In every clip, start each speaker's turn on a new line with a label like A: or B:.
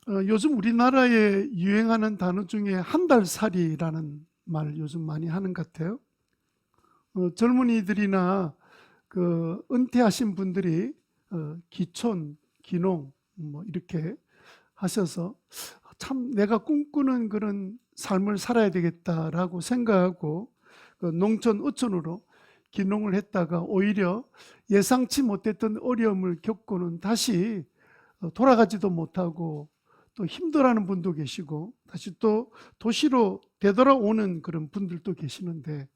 A: 요즘 우리나라에 유행하는 단어 중에 한 달살이라는 말 요즘 많이 하는 것 같아요. 젊은이들이나 은퇴하신 분들이 기촌, 기농 뭐 이렇게 하셔서 참 내가 꿈꾸는 그런 삶을 살아야 되겠다라고 생각하고 농촌 어촌으로 기농을 했다가 오히려 예상치 못했던 어려움을 겪고는 다시 돌아가지도 못하고 또 힘들어하는 분도 계시고 다시 또 도시로 되돌아오는 그런 분들도 계시는데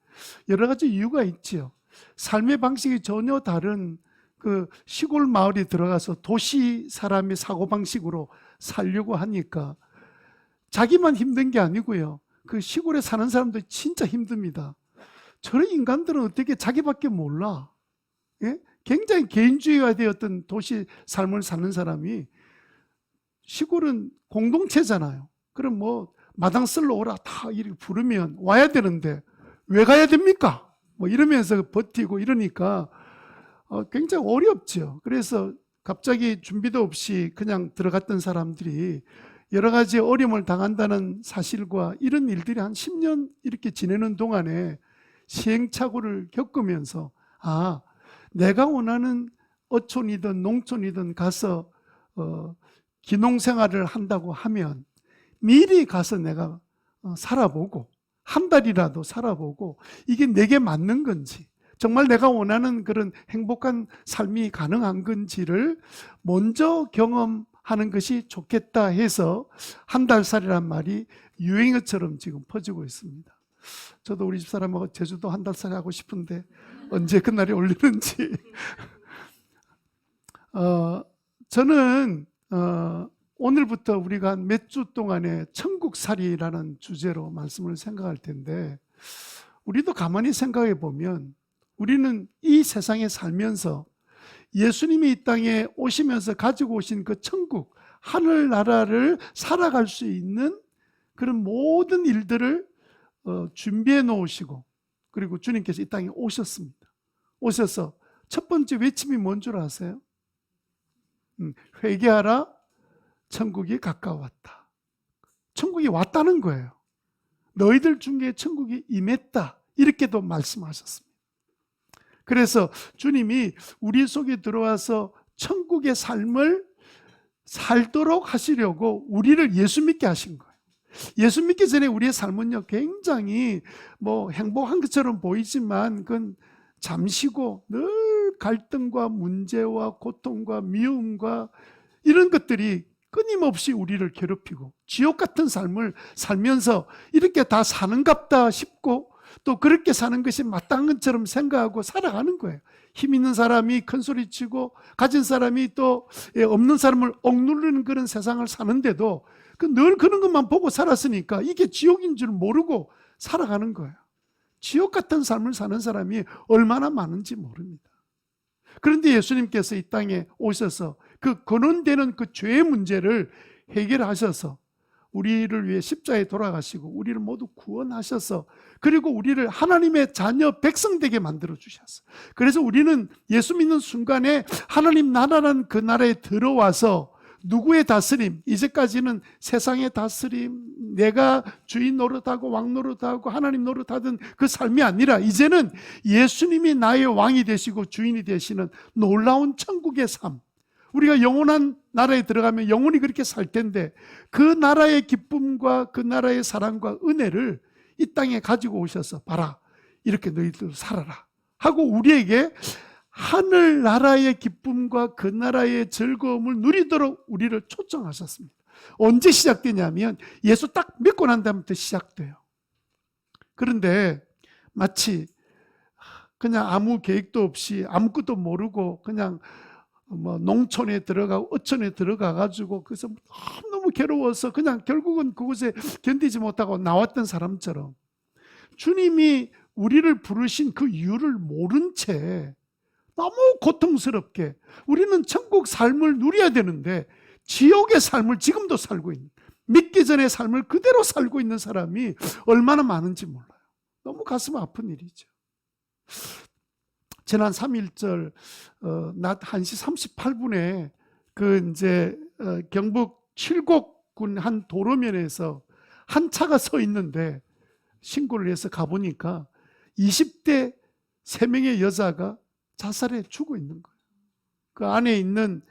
A: 여러 가지 이유가 있지요. 삶의 방식이 전혀 다른 그 시골 마을에 들어가서 도시 사람의 사고방식으로 살려고 하니까 자기만 힘든 게 아니고요. 그 시골에 사는 사람들 진짜 힘듭니다. 저런 인간들은 어떻게 자기밖에 몰라. 예? 굉장히 개인주의화되었던 도시 삶을 사는 사람이 시골은 공동체잖아요. 그럼 뭐 마당 쓸러 오라 다 이렇게 부르면 와야 되는데 왜 가야 됩니까? 뭐 이러면서 버티고 이러니까 굉장히 어렵죠. 그래서 갑자기 준비도 없이 그냥 들어갔던 사람들이 여러 가지 어려움을 당한다는 사실과 이런 일들이 한 10년 이렇게 지내는 동안에 시행착오를 겪으면서 내가 원하는 어촌이든 농촌이든 가서 기농생활을 한다고 하면 미리 가서 내가 살아보고 한 달이라도 살아보고 이게 내게 맞는 건지 정말 내가 원하는 그런 행복한 삶이 가능한 건지를 먼저 경험하는 것이 좋겠다 해서 한 달살이란 말이 유행어처럼 지금 퍼지고 있습니다. 저도 우리 집사람하고 제주도 한 달살이 하고 싶은데 언제 그날이 올리는지 저는 오늘부터 우리가 한 몇 주 동안에 천국살이라는 주제로 말씀을 생각할 텐데 우리도 가만히 생각해 보면 우리는 이 세상에 살면서 예수님이 이 땅에 오시면서 가지고 오신 그 천국, 하늘나라를 살아갈 수 있는 그런 모든 일들을 준비해 놓으시고 그리고 주님께서 이 땅에 오셨습니다. 오셔서 첫 번째 외침이 뭔 줄 아세요? 회개하라, 천국이 가까웠다. 천국이 왔다는 거예요. 너희들 중에 천국이 임했다. 이렇게도 말씀하셨습니다. 그래서 주님이 우리 속에 들어와서 천국의 삶을 살도록 하시려고 우리를 예수 믿게 하신 거예요. 예수 믿기 전에 우리의 삶은요 굉장히 행복한 것처럼 보이지만 그건 잠시고 늘 갈등과 문제와 고통과 미움과 이런 것들이 끊임없이 우리를 괴롭히고 지옥 같은 삶을 살면서 이렇게 다 사는갑다 싶고 또 그렇게 사는 것이 마땅한 것처럼 생각하고 살아가는 거예요. 힘 있는 사람이 큰 소리치고 가진 사람이 또 없는 사람을 억누르는 그런 세상을 사는데도 늘 그런 것만 보고 살았으니까 이게 지옥인 줄 모르고 살아가는 거예요. 지옥 같은 삶을 사는 사람이 얼마나 많은지 모릅니다. 그런데 예수님께서 이 땅에 오셔서 그 근원되는 그 죄의 문제를 해결하셔서 우리를 위해 십자가에 돌아가시고 우리를 모두 구원하셔서 그리고 우리를 하나님의 자녀 백성 되게 만들어 주셨어요. 그래서 우리는 예수 믿는 순간에 하나님 나라라는 그 나라에 들어와서 누구의 다스림? 이제까지는 세상의 다스림, 내가 주인 노릇하고 왕 노릇하고 하나님 노릇하던 그 삶이 아니라 이제는 예수님이 나의 왕이 되시고 주인이 되시는 놀라운 천국의 삶, 우리가 영원한 나라에 들어가면 영원히 그렇게 살 텐데 그 나라의 기쁨과 그 나라의 사랑과 은혜를 이 땅에 가지고 오셔서 봐라, 이렇게 너희들 살아라 하고 우리에게 하늘나라의 기쁨과 그 나라의 즐거움을 누리도록 우리를 초청하셨습니다. 언제 시작되냐면 예수 딱 믿고 난 다음부터 시작돼요. 그런데 마치 그냥 아무 계획도 없이 아무것도 모르고 그냥 농촌에 들어가고 어촌에 들어가 가지고 그래서 너무 괴로워서 그냥 결국은 그곳에 견디지 못하고 나왔던 사람처럼 주님이 우리를 부르신 그 이유를 모른 채 너무 고통스럽게 우리는 천국 삶을 누려야 되는데 지옥의 삶을 지금도 살고 있는, 믿기 전의 삶을 그대로 살고 있는 사람이 얼마나 많은지 몰라요. 너무 가슴 아픈 일이죠. 지난 3.1절 낮 1시 38분에 경북 칠곡 군 한 도로면에서 한 차가 서 있는데 신고를 해서 가보니까 20대 3명의 여자가 자살해 죽어 있는 거예요. 그 안에 있는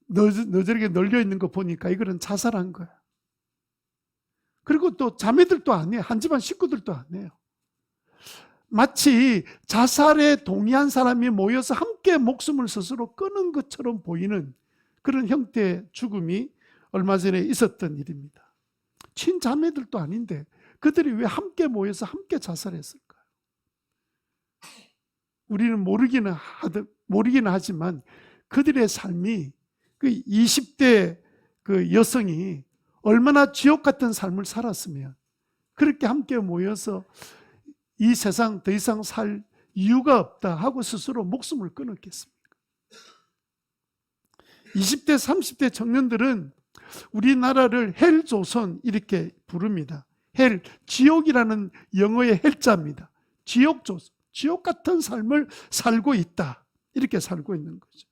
A: 너저렇게 널려 있는 거 보니까 이거는 자살한 거야. 그리고 또 자매들도 안 해요. 한 집안 식구들도 안 해요. 마치 자살에 동의한 사람이 모여서 함께 목숨을 스스로 끊은 것처럼 보이는 그런 형태의 죽음이 얼마 전에 있었던 일입니다. 친자매들도 아닌데 그들이 왜 함께 모여서 함께 자살했을까요? 우리는 모르기는 하지만 그들의 삶이 그 20대 그 여성이 얼마나 지옥 같은 삶을 살았으면 그렇게 함께 모여서 이 세상 더 이상 살 이유가 없다 하고 스스로 목숨을 끊었겠습니까? 20대 30대 청년들은 우리나라를 헬조선 이렇게 부릅니다. 헬, 지옥이라는 영어의 헬자입니다. 지옥조선, 지옥 같은 삶을 살고 있다 이렇게 살고 있는 거죠.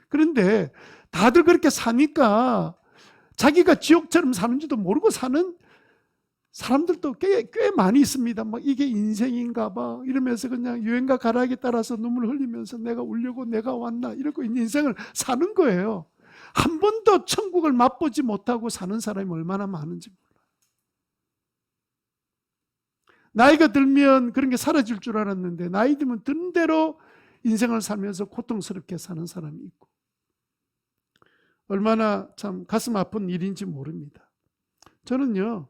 A: 그런데 다들 그렇게 사니까 자기가 지옥처럼 사는지도 모르고 사는 사람들도 꽤 많이 있습니다. 뭐 이게 인생인가 봐 이러면서 그냥 유행과 가락에 따라서 눈물 흘리면서 내가 울려고 내가 왔나 이러고 인생을 사는 거예요. 한 번도 천국을 맛보지 못하고 사는 사람이 얼마나 많은지 몰라요. 나이가 들면 그런 게 사라질 줄 알았는데 나이 들면 든 대로 인생을 살면서 고통스럽게 사는 사람이 있고 얼마나 참 가슴 아픈 일인지 모릅니다. 저는요,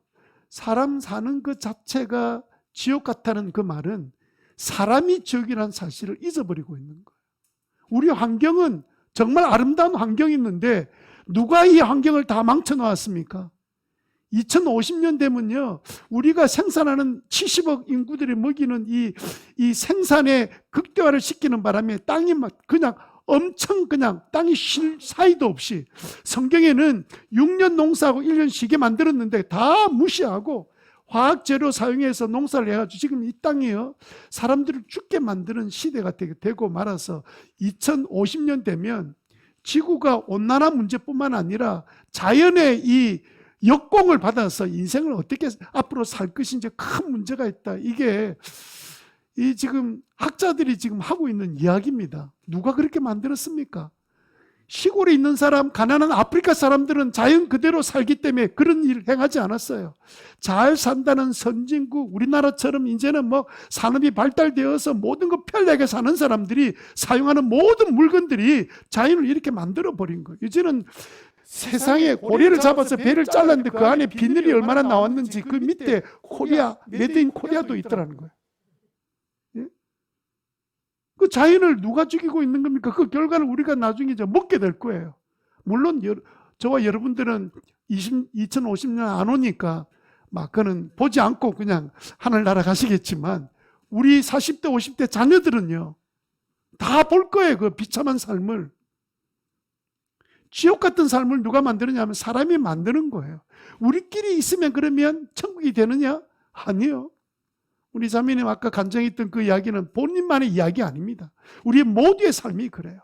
A: 사람 사는 것 자체가 지옥 같다는 그 말은 사람이 지옥이라는 사실을 잊어버리고 있는 거예요. 우리 환경은 정말 아름다운 환경이 있는데 누가 이 환경을 다 망쳐놓았습니까? 2050년 되면요, 우리가 생산하는 70억 인구들이 먹이는 이 생산의 극대화를 시키는 바람에 땅이 막 그냥 엄청 그냥 땅이 쉴 사이도 없이 성경에는 6년 농사하고 1년 쉬게 만들었는데 다 무시하고 화학재료 사용해서 농사를 해가지고 지금 이 땅이요 사람들을 죽게 만드는 시대가 되고 말아서 2050년 되면 지구가 온난화 문제뿐만 아니라 자연의 이 역공을 받아서 인생을 어떻게 앞으로 살 것인지 큰 문제가 있다. 이게 이 지금 학자들이 지금 하고 있는 이야기입니다. 누가 그렇게 만들었습니까? 시골에 있는 사람, 가난한 아프리카 사람들은 자연 그대로 살기 때문에 그런 일을 행하지 않았어요. 잘 산다는 선진국, 우리나라처럼 이제는 뭐 산업이 발달되어서 모든 거 편리하게 사는 사람들이 사용하는 모든 물건들이 자연을 이렇게 만들어 버린 거예요. 이제는 세상에 고리를 잡아서 배를 잘랐는데 그 안에 비늘이 얼마나 나왔는지 그 밑에 코리아, 메드 인 코리아도 있더라는 거예요. 그 자연을 누가 죽이고 있는 겁니까? 그 결과는 우리가 나중에 이제 먹게 될 거예요. 물론 저와 여러분들은 2050년 안 오니까 막 그는 보지 않고 그냥 하늘 날아가시겠지만 우리 40대 50대 자녀들은요 다 볼 거예요. 그 비참한 삶을. 지옥 같은 삶을 누가 만드느냐 하면 사람이 만드는 거예요. 우리끼리 있으면 그러면 천국이 되느냐? 아니요. 우리 자매님 아까 간증했던 그 이야기는 본인만의 이야기 아닙니다. 우리 모두의 삶이 그래요.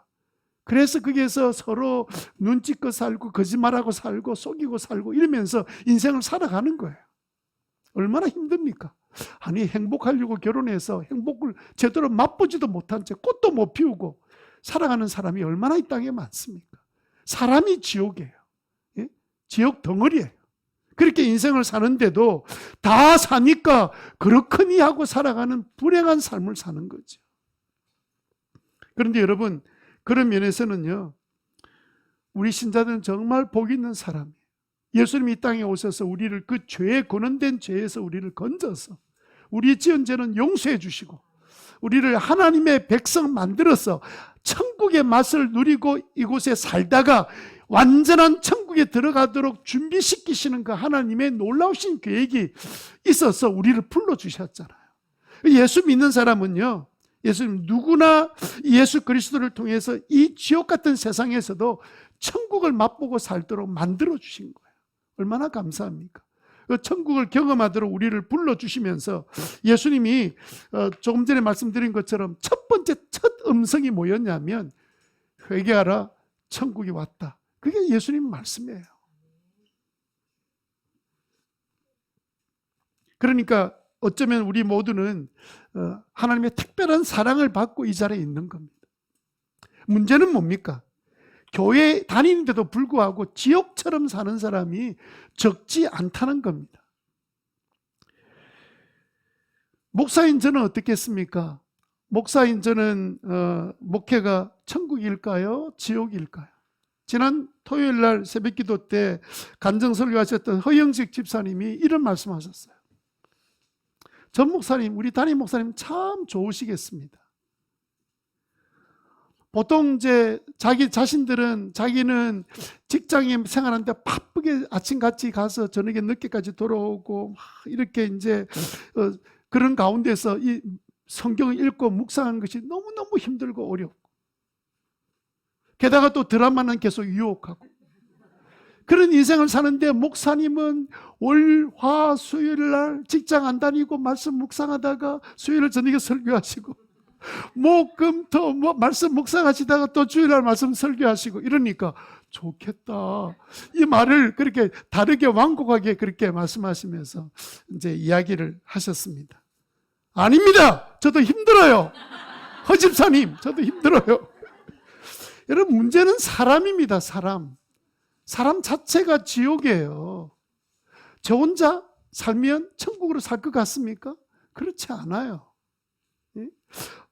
A: 그래서 거기에서 서로 눈치껏 살고 거짓말하고 살고 속이고 살고 이러면서 인생을 살아가는 거예요. 얼마나 힘듭니까? 아니 행복하려고 결혼해서 행복을 제대로 맛보지도 못한 채 꽃도 못 피우고 살아가는 사람이 얼마나 이 땅에 많습니까? 사람이 지옥이에요. 예? 지옥 덩어리예요. 그렇게 인생을 사는데도 다 사니까 그렇거니 하고 살아가는 불행한 삶을 사는 거죠. 그런데 여러분 그런 면에서는요 우리 신자들은 정말 복 있는 사람이에요. 예수님이 이 땅에 오셔서 우리를 그 죄에 권한된 죄에서 우리를 건져서 우리의 지은 죄는 용서해 주시고 우리를 하나님의 백성 만들어서 천국의 맛을 누리고 이곳에 살다가 완전한 천국에 들어가도록 준비시키시는 그 하나님의 놀라우신 계획이 있어서 우리를 불러주셨잖아요. 예수 믿는 사람은요 예수님 누구나 예수 그리스도를 통해서 이 지옥 같은 세상에서도 천국을 맛보고 살도록 만들어주신 거예요. 얼마나 감사합니까? 그 천국을 경험하도록 우리를 불러주시면서 예수님이 조금 전에 말씀드린 것처럼 첫 번째 첫 음성이 뭐였냐면 회개하라 천국이 왔다. 그게 예수님 말씀이에요. 그러니까 어쩌면 우리 모두는 하나님의 특별한 사랑을 받고 이 자리에 있는 겁니다. 문제는 뭡니까? 교회 다니는데도 불구하고 지옥처럼 사는 사람이 적지 않다는 겁니다. 목사인 저는 어떻겠습니까? 목사인 저는 목회가 천국일까요? 지옥일까요? 지난 토요일 날 새벽기도 때 간증 설교하셨던 허영식 집사님이 이런 말씀하셨어요. 전 목사님, 우리 담임 목사님 참 좋으시겠습니다. 보통 이제 자기 자신들은 자기는 직장에 생활하는데 바쁘게 아침같이 가서 저녁에 늦게까지 돌아오고 이렇게 이제 그런 가운데서 이 성경을 읽고 묵상하는 것이 너무너무 힘들고 어렵고, 게다가 또 드라마는 계속 유혹하고, 그런 인생을 사는데 목사님은 월, 화, 수요일 날 직장 안 다니고 말씀 묵상하다가 수요일 저녁에 설교하시고, 목, 금, 토 말씀 묵상하시다가 또 주일날 말씀 설교하시고, 이러니까 좋겠다. 이 말을 그렇게 다르게 완곡하게 그렇게 말씀하시면서 이제 이야기를 하셨습니다. 아닙니다. 저도 힘들어요. 허 집사님, 저도 힘들어요. 여러분, 문제는 사람입니다. 사람 자체가 지옥이에요. 저 혼자 살면 천국으로 살 것 같습니까? 그렇지 않아요.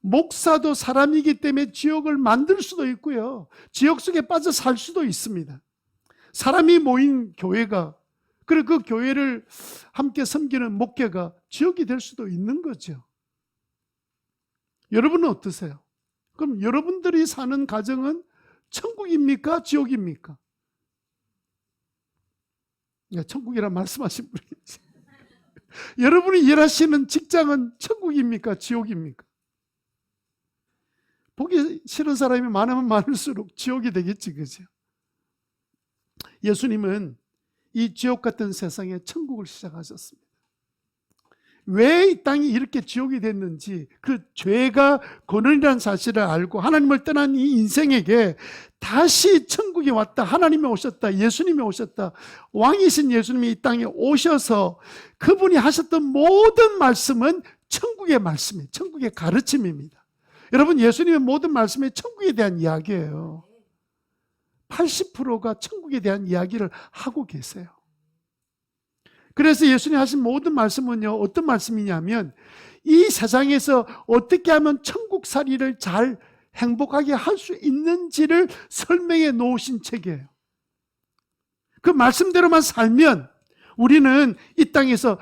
A: 목사도 사람이기 때문에 지옥을 만들 수도 있고요, 지옥 속에 빠져 살 수도 있습니다. 사람이 모인 교회가, 그리고 그 교회를 함께 섬기는 목회가 지옥이 될 수도 있는 거죠. 여러분은 어떠세요? 그럼 여러분들이 사는 가정은 천국입니까? 지옥입니까? 천국이라 말씀하신 분이 계세요. 여러분이 일하시는 직장은 천국입니까? 지옥입니까? 보기 싫은 사람이 많으면 많을수록 지옥이 되겠지, 그죠? 예수님은 이 지옥 같은 세상에 천국을 시작하셨습니다. 왜 이 땅이 이렇게 지옥이 됐는지, 그 죄가 근원이라는 사실을 알고 하나님을 떠난 이 인생에게 다시 천국이 왔다, 하나님이 오셨다, 예수님이 오셨다, 왕이신 예수님이 이 땅에 오셔서 그분이 하셨던 모든 말씀은 천국의 말씀이에요. 천국의 가르침입니다. 여러분, 예수님의 모든 말씀이 천국에 대한 이야기예요. 80%가 천국에 대한 이야기를 하고 계세요. 그래서 예수님이 하신 모든 말씀은요, 어떤 말씀이냐면 이 세상에서 어떻게 하면 천국살이를 잘 행복하게 할 수 있는지를 설명해 놓으신 책이에요. 그 말씀대로만 살면 우리는 이 땅에서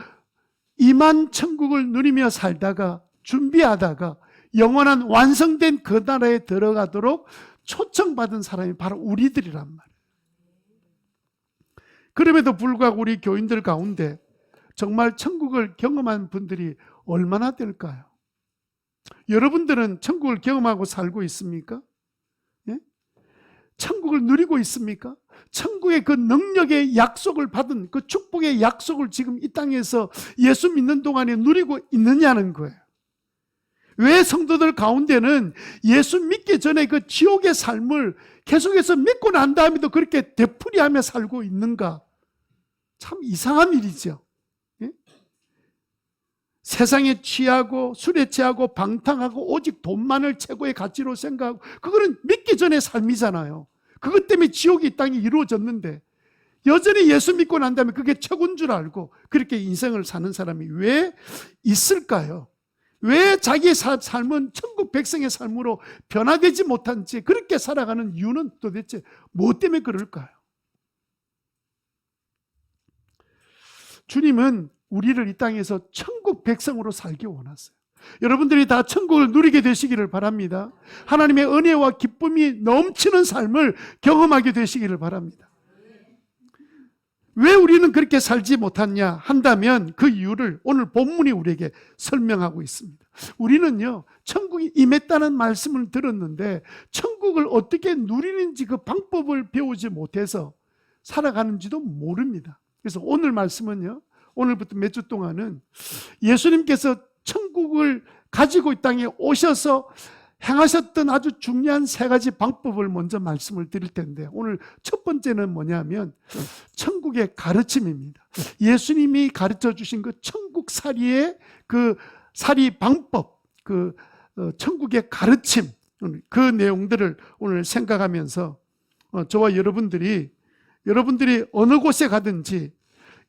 A: 임한 천국을 누리며 살다가 준비하다가 영원한 완성된 그 나라에 들어가도록 초청받은 사람이 바로 우리들이란 말이에요. 그럼에도 불구하고 우리 교인들 가운데 정말 천국을 경험한 분들이 얼마나 될까요? 여러분들은 천국을 경험하고 살고 있습니까? 예? 천국을 누리고 있습니까? 천국의 그 능력의 약속을 받은 그 축복의 약속을 지금 이 땅에서 예수 믿는 동안에 누리고 있느냐는 거예요. 왜 성도들 가운데는 예수 믿기 전에 그 지옥의 삶을 계속해서 믿고 난 다음에도 그렇게 되풀이하며 살고 있는가? 참 이상한 일이죠. 예? 세상에 취하고 술에 취하고 방탕하고 오직 돈만을 최고의 가치로 생각하고, 그거는 믿기 전의 삶이잖아요. 그것 때문에 지옥이 이 땅에 이루어졌는데 여전히 예수 믿고 난 다음에 그게 최고인 줄 알고 그렇게 인생을 사는 사람이 왜 있을까요? 왜 자기의 삶은 천국 백성의 삶으로 변화되지 못한 채 그렇게 살아가는 이유는 도대체 무엇 때문에 그럴까요? 주님은 우리를 이 땅에서 천국 백성으로 살기 원하세요. 여러분들이 다 천국을 누리게 되시기를 바랍니다. 하나님의 은혜와 기쁨이 넘치는 삶을 경험하게 되시기를 바랍니다. 왜 우리는 그렇게 살지 못했냐 한다면 그 이유를 오늘 본문이 우리에게 설명하고 있습니다. 우리는요, 천국이 임했다는 말씀을 들었는데 천국을 어떻게 누리는지 그 방법을 배우지 못해서 살아가는지도 모릅니다. 그래서 오늘 말씀은요, 오늘부터 몇 주 동안은 예수님께서 천국을 가지고 이 땅에 오셔서 행하셨던 아주 중요한 세 가지 방법을 먼저 말씀을 드릴 텐데, 오늘 첫 번째는 뭐냐면 천국의 가르침입니다. 예수님이 가르쳐 주신 그 천국살이의 그 살이 방법, 그 천국의 가르침, 그 내용들을 오늘 생각하면서 저와 여러분들이 어느 곳에 가든지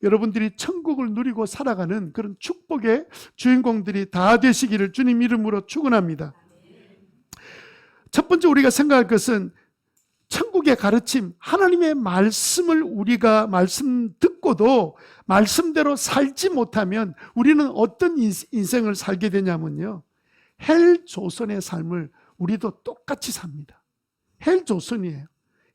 A: 여러분들이 천국을 누리고 살아가는 그런 축복의 주인공들이 다 되시기를 주님 이름으로 축원합니다. 첫 번째 우리가 생각할 것은 천국의 가르침, 하나님의 말씀을 우리가 말씀 듣고도 말씀대로 살지 못하면 우리는 어떤 인생을 살게 되냐면요, 헬조선의 삶을 우리도 똑같이 삽니다. 헬조선이에요.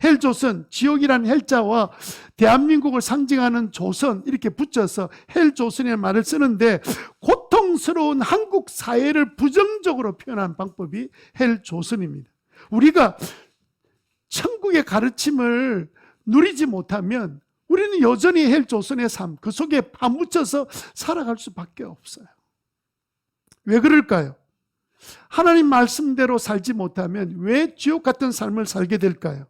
A: 헬조선, 지옥이란 헬자와 대한민국을 상징하는 조선 이렇게 붙여서 헬조선이라는 말을 쓰는데, 고통스러운 한국 사회를 부정적으로 표현한 방법이 헬조선입니다. 우리가 천국의 가르침을 누리지 못하면 우리는 여전히 헬조선의 삶, 그 속에 파묻혀서 살아갈 수밖에 없어요. 왜 그럴까요? 하나님 말씀대로 살지 못하면 왜 지옥 같은 삶을 살게 될까요?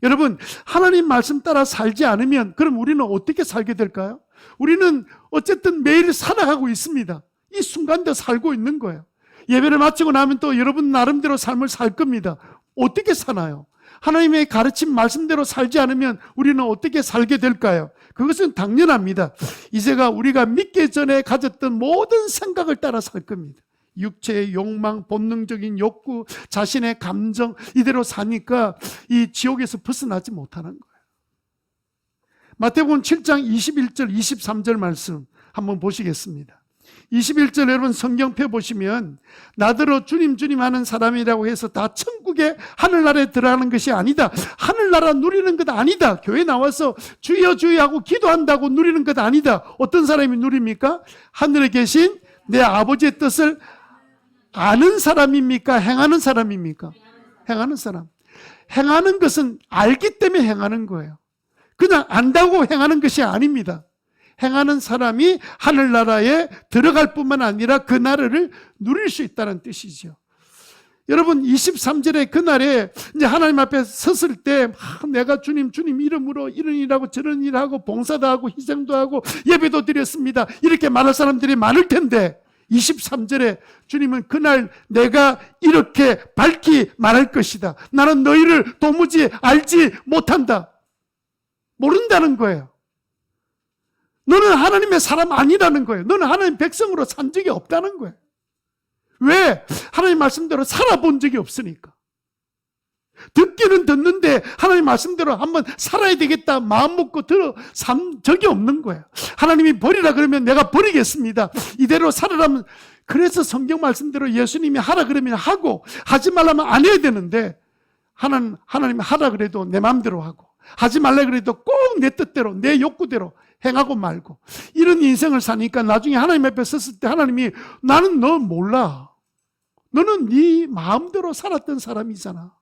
A: 여러분, 하나님 말씀 따라 살지 않으면 그럼 우리는 어떻게 살게 될까요? 우리는 어쨌든 매일 살아가고 있습니다. 이 순간도 살고 있는 거예요. 예배를 마치고 나면 또 여러분 나름대로 삶을 살 겁니다. 어떻게 사나요? 하나님의 가르침 말씀대로 살지 않으면 우리는 어떻게 살게 될까요? 그것은 당연합니다. 이제가 우리가 믿기 전에 가졌던 모든 생각을 따라 살 겁니다. 육체의 욕망, 본능적인 욕구, 자신의 감정, 이대로 사니까 이 지옥에서 벗어나지 못하는 거예요. 마태복음 7장 21절, 23절 말씀 한번 보시겠습니다. 21절 여러분 성경 펴보시면, 나더러 주님 주님 하는 사람이라고 해서 다 천국의 하늘나라에 들어가는 것이 아니다. 하늘나라 누리는 것 아니다. 교회 나와서 주여 주여 하고 기도한다고 누리는 것 아니다. 어떤 사람이 누립니까? 하늘에 계신 내 아버지의 뜻을 아는 사람입니까? 행하는 사람입니까? 행하는 사람. 행하는 것은 알기 때문에 행하는 거예요. 그냥 안다고 행하는 것이 아닙니다. 행하는 사람이 하늘나라에 들어갈 뿐만 아니라 그 나라를 누릴 수 있다는 뜻이죠. 여러분 23절에 그날에 이제 하나님 앞에 섰을 때 내가 주님 이름으로 이런 일하고 저런 일하고 봉사도 하고 희생도 하고 예배도 드렸습니다. 이렇게 말할 사람들이 많을 텐데 23절에 주님은 그날 내가 이렇게 밝히 말할 것이다. 나는 너희를 도무지 알지 못한다. 모른다는 거예요. 너는 하나님의 사람 아니라는 거예요. 너는 하나님 백성으로 산 적이 없다는 거예요. 왜? 하나님 말씀대로 살아본 적이 없으니까. 듣기는 듣는데 하나님 말씀대로 한번 살아야 되겠다 마음 먹고 산 적이 없는 거예요. 하나님이 버리라 그러면 내가 버리겠습니다. 이대로 살아라면, 그래서 성경 말씀대로 예수님이 하라 그러면 하고, 하지 말라면 안 해야 되는데 하나님이 하라 그래도 내 마음대로 하고, 하지 말라 그래도 꼭 내 뜻대로 내 욕구대로 행하고 말고, 이런 인생을 사니까 나중에 하나님 앞에 섰을 때 하나님이 나는 너 몰라. 너는 네 마음대로 살았던 사람이잖아.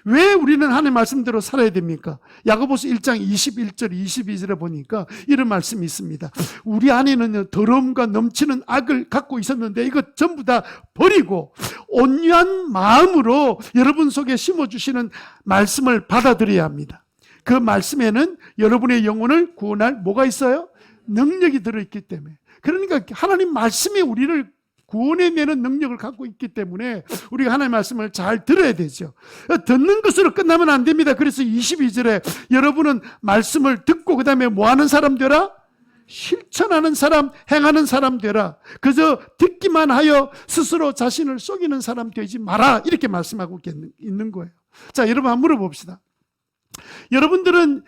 A: 왜 우리는 하나님 말씀대로 살아야 됩니까? 야고보서 1장 21절 22절에 보니까 이런 말씀이 있습니다. 우리 안에는 더러움과 넘치는 악을 갖고 있었는데 이것 전부 다 버리고 온유한 마음으로 여러분 속에 심어주시는 말씀을 받아들여야 합니다. 그 말씀에는 여러분의 영혼을 구원할 뭐가 있어요? 능력이 들어있기 때문에. 그러니까 하나님 말씀이 우리를 구원해내는 능력을 갖고 있기 때문에 우리가 하나님의 말씀을 잘 들어야 되죠. 듣는 것으로 끝나면 안 됩니다. 그래서 22절에 여러분은 말씀을 듣고 그 다음에 뭐 하는 사람 되라? 실천하는 사람, 행하는 사람 되라. 그저 듣기만 하여 스스로 자신을 속이는 사람 되지 마라. 이렇게 말씀하고 있는 거예요. 자, 여러분 한번 물어봅시다. 여러분들은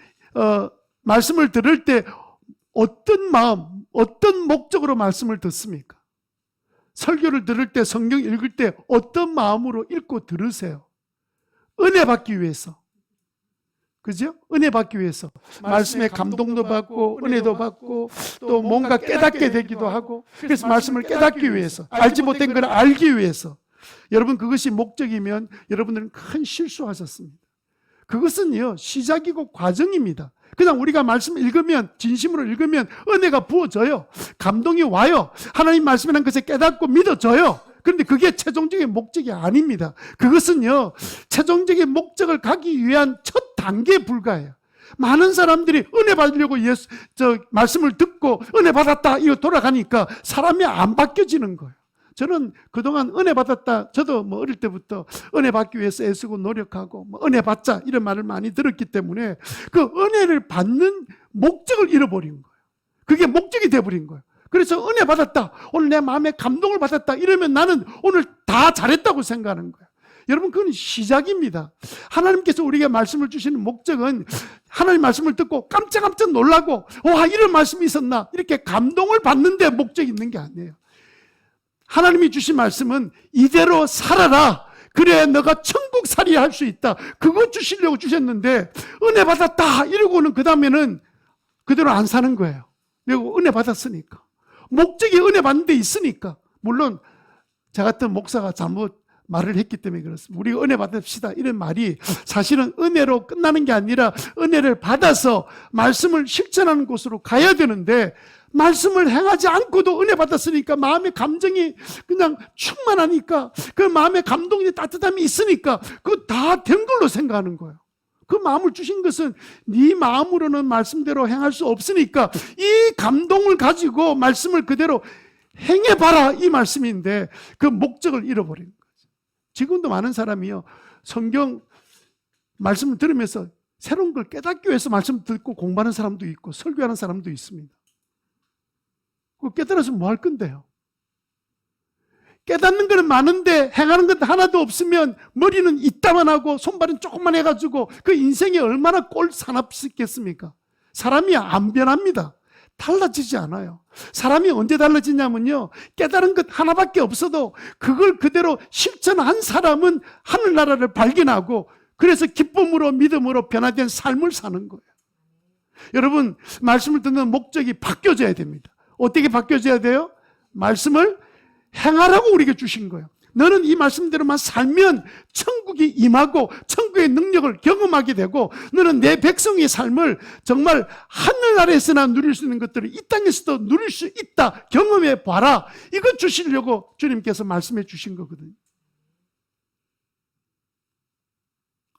A: 말씀을 들을 때 어떤 마음, 어떤 목적으로 말씀을 듣습니까? 설교를 들을 때, 성경 읽을 때 어떤 마음으로 읽고 들으세요? 은혜 받기 위해서. 그죠? 은혜 받기 위해서. 말씀에 감동도 받고 은혜도 받고 또 뭔가 깨닫게 되기도 하고, 그래서 말씀을 깨닫기 위해서, 알지 못한 걸 알기 위해서. 여러분 그것이 목적이면 여러분들은 큰 실수하셨습니다. 그것은요, 시작이고 과정입니다. 그냥 우리가 말씀 읽으면, 진심으로 읽으면 은혜가 부어져요. 감동이 와요. 하나님 말씀이라는 것에 깨닫고 믿어져요. 그런데 그게 최종적인 목적이 아닙니다. 그것은요, 최종적인 목적을 가기 위한 첫 단계에 불과해요. 많은 사람들이 은혜 받으려고 말씀을 듣고 은혜 받았다 이거 돌아가니까 사람이 안 바뀌어지는 거예요. 저는 그동안 은혜 받았다, 저도 어릴 때부터 은혜 받기 위해서 애쓰고 노력하고 은혜 받자 이런 말을 많이 들었기 때문에 그 은혜를 받는 목적을 잃어버린 거예요. 그게 목적이 돼버린 거예요. 그래서 은혜 받았다, 오늘 내 마음에 감동을 받았다 이러면 나는 오늘 다 잘했다고 생각하는 거예요. 여러분, 그건 시작입니다. 하나님께서 우리에게 말씀을 주시는 목적은 하나님 말씀을 듣고 깜짝깜짝 놀라고 와, 이런 말씀이 있었나 이렇게 감동을 받는 데 목적이 있는 게 아니에요. 하나님이 주신 말씀은 이대로 살아라, 그래야 너가 천국살이 할 수 있다, 그거 주시려고 주셨는데 은혜 받았다 이러고는 그 다음에는 그대로 안 사는 거예요. 내가 은혜 받았으니까, 목적이 은혜 받는 데 있으니까. 물론 저 같은 목사가 잘못 말을 했기 때문에 그렇습니다. 우리가 은혜 받읍시다 이런 말이 사실은 은혜로 끝나는 게 아니라 은혜를 받아서 말씀을 실천하는 곳으로 가야 되는데, 말씀을 행하지 않고도 은혜 받았으니까 마음의 감정이 그냥 충만하니까, 그 마음의 감동이 따뜻함이 있으니까 그거 다 된 걸로 생각하는 거예요. 그 마음을 주신 것은 네 마음으로는 말씀대로 행할 수 없으니까 이 감동을 가지고 말씀을 그대로 행해봐라 이 말씀인데 그 목적을 잃어버린 거죠. 지금도 많은 사람이요, 성경 말씀을 들으면서 새로운 걸 깨닫기 위해서 말씀 듣고 공부하는 사람도 있고 설교하는 사람도 있습니다. 깨달아서 뭐 할 건데요? 깨닫는 거는 많은데 행하는 건 하나도 없으면 머리는 이따만 하고 손발은 조금만 해가지고 그 인생이 얼마나 꼴사납겠습니까? 사람이 안 변합니다. 달라지지 않아요. 사람이 언제 달라지냐면요, 깨달은 것 하나밖에 없어도 그걸 그대로 실천한 사람은 하늘나라를 발견하고 그래서 기쁨으로 믿음으로 변화된 삶을 사는 거예요. 여러분, 말씀을 듣는 목적이 바뀌어져야 됩니다. 어떻게 바뀌어져야 돼요? 말씀을 행하라고 우리에게 주신 거예요. 너는 이 말씀대로만 살면 천국이 임하고 천국의 능력을 경험하게 되고 너는 내 백성의 삶을 정말 하늘나라에서나 누릴 수 있는 것들을 이 땅에서도 누릴 수 있다, 경험해 봐라. 이거 주시려고 주님께서 말씀해 주신 거거든요.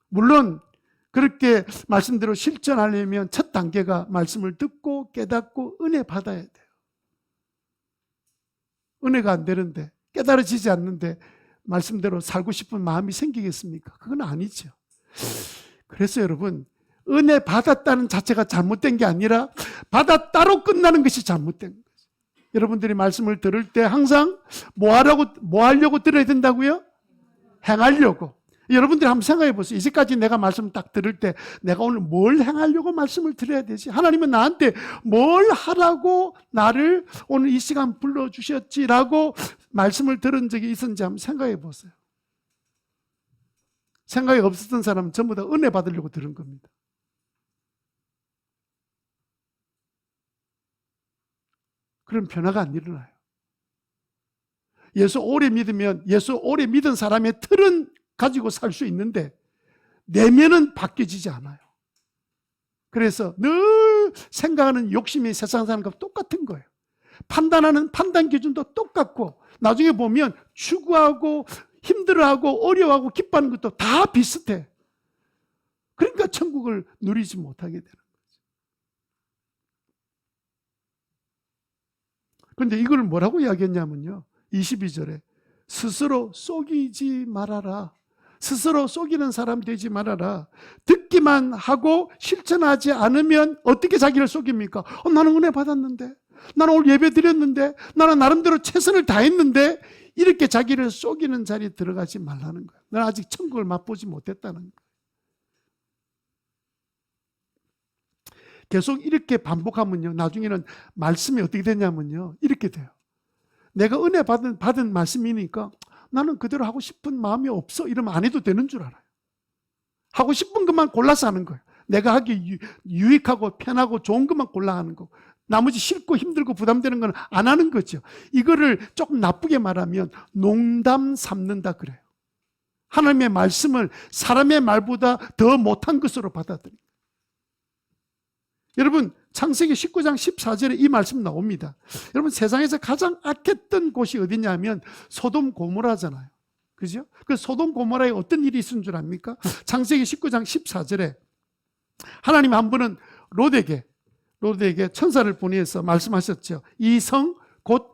A: 물론 그렇게 말씀대로 실천하려면 첫 단계가 말씀을 듣고 깨닫고 은혜 받아야 돼요. 은혜가 안 되는데, 깨달아지지 않는데 말씀대로 살고 싶은 마음이 생기겠습니까? 그건 아니죠. 그래서 여러분, 은혜 받았다는 자체가 잘못된 게 아니라 받았다로 끝나는 것이 잘못된 거죠. 여러분들이 말씀을 들을 때 항상 뭐 하려고 들어야 된다고요? 행하려고. 여러분들이 한번 생각해 보세요. 이제까지 내가 말씀 딱 들을 때 내가 오늘 뭘 행하려고 말씀을 드려야 되지? 하나님은 나한테 뭘 하라고 나를 오늘 이 시간 불러주셨지라고 말씀을 들은 적이 있었는지 한번 생각해 보세요. 생각이 없었던 사람은 전부 다 은혜 받으려고 들은 겁니다. 그럼 변화가 안 일어나요. 예수 오래 믿으면 예수 오래 믿은 사람의 틀은 가지고 살 수 있는데 내면은 바뀌어지지 않아요. 그래서 늘 생각하는 욕심이 세상 사람과 똑같은 거예요. 판단하는 판단 기준도 똑같고 나중에 보면 추구하고 힘들어하고 어려워하고 기뻐하는 것도 다 비슷해. 그러니까 천국을 누리지 못하게 되는 거죠. 그런데 이걸 뭐라고 이야기했냐면요, 22절에 스스로 속이지 말아라. 스스로 속이는 사람 되지 말아라. 듣기만 하고 실천하지 않으면 어떻게 자기를 속입니까? 나는 은혜 받았는데, 나는 오늘 예배 드렸는데, 나는 나름대로 최선을 다했는데, 이렇게 자기를 속이는 자리에 들어가지 말라는 거예요. 나는 아직 천국을 맛보지 못했다는 거예요. 계속 이렇게 반복하면요, 나중에는 말씀이 어떻게 되냐면요, 이렇게 돼요. 내가 은혜 받은 말씀이니까 나는 그대로 하고 싶은 마음이 없어 이러면 안 해도 되는 줄 알아요. 하고 싶은 것만 골라서 하는 거예요. 내가 하기 유익하고 편하고 좋은 것만 골라 하는 거. 나머지 싫고 힘들고 부담되는 건 안 하는 거죠. 이거를 조금 나쁘게 말하면 농담 삼는다 그래요. 하나님의 말씀을 사람의 말보다 더 못한 것으로 받아들입니다. 여러분, 창세기 19장 14절에 이 말씀 나옵니다. 여러분, 세상에서 가장 악했던 곳이 어디냐면 소돔 고모라잖아요. 그죠? 그 소돔 고모라에 어떤 일이 있은 줄 압니까? 창세기 19장 14절에 하나님 한 분은 롯에게 천사를 보내서 말씀하셨죠. 이 성 곧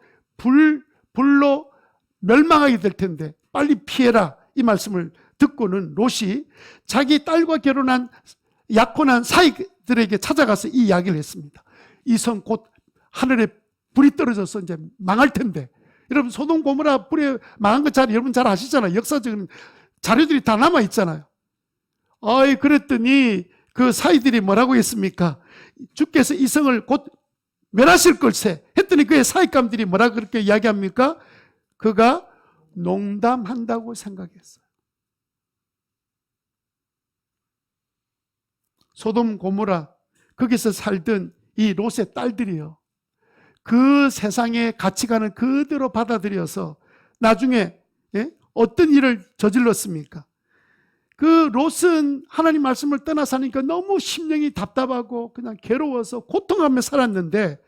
A: 불로 멸망하게 될 텐데 빨리 피해라. 이 말씀을 듣고는 롯이 자기 딸과 결혼한 약혼한 사이들에게 찾아가서 이 이야기를 했습니다. 이 성 곧 하늘에 불이 떨어져서 이제 망할 텐데, 여러분 소돔 고모라 불에 망한 것 여러분 잘 아시잖아요. 역사적인 자료들이 다 남아 있잖아요. 그랬더니 그 사이들이 뭐라고 했습니까? 주께서 이 성을 곧 멸하실 걸세 했더니 그의 사익감들이 뭐라고 그렇게 이야기합니까? 그가 농담한다고 생각했어요. 소돔 고모라 거기서 살던 이 롯의 딸들이요, 그 세상의 가치관을 그대로 받아들여서 나중에 어떤 일을 저질렀습니까? 그 롯은 하나님 말씀을 떠나 사니까 너무 심령이 답답하고 그냥 괴로워서 고통하며 살았는데,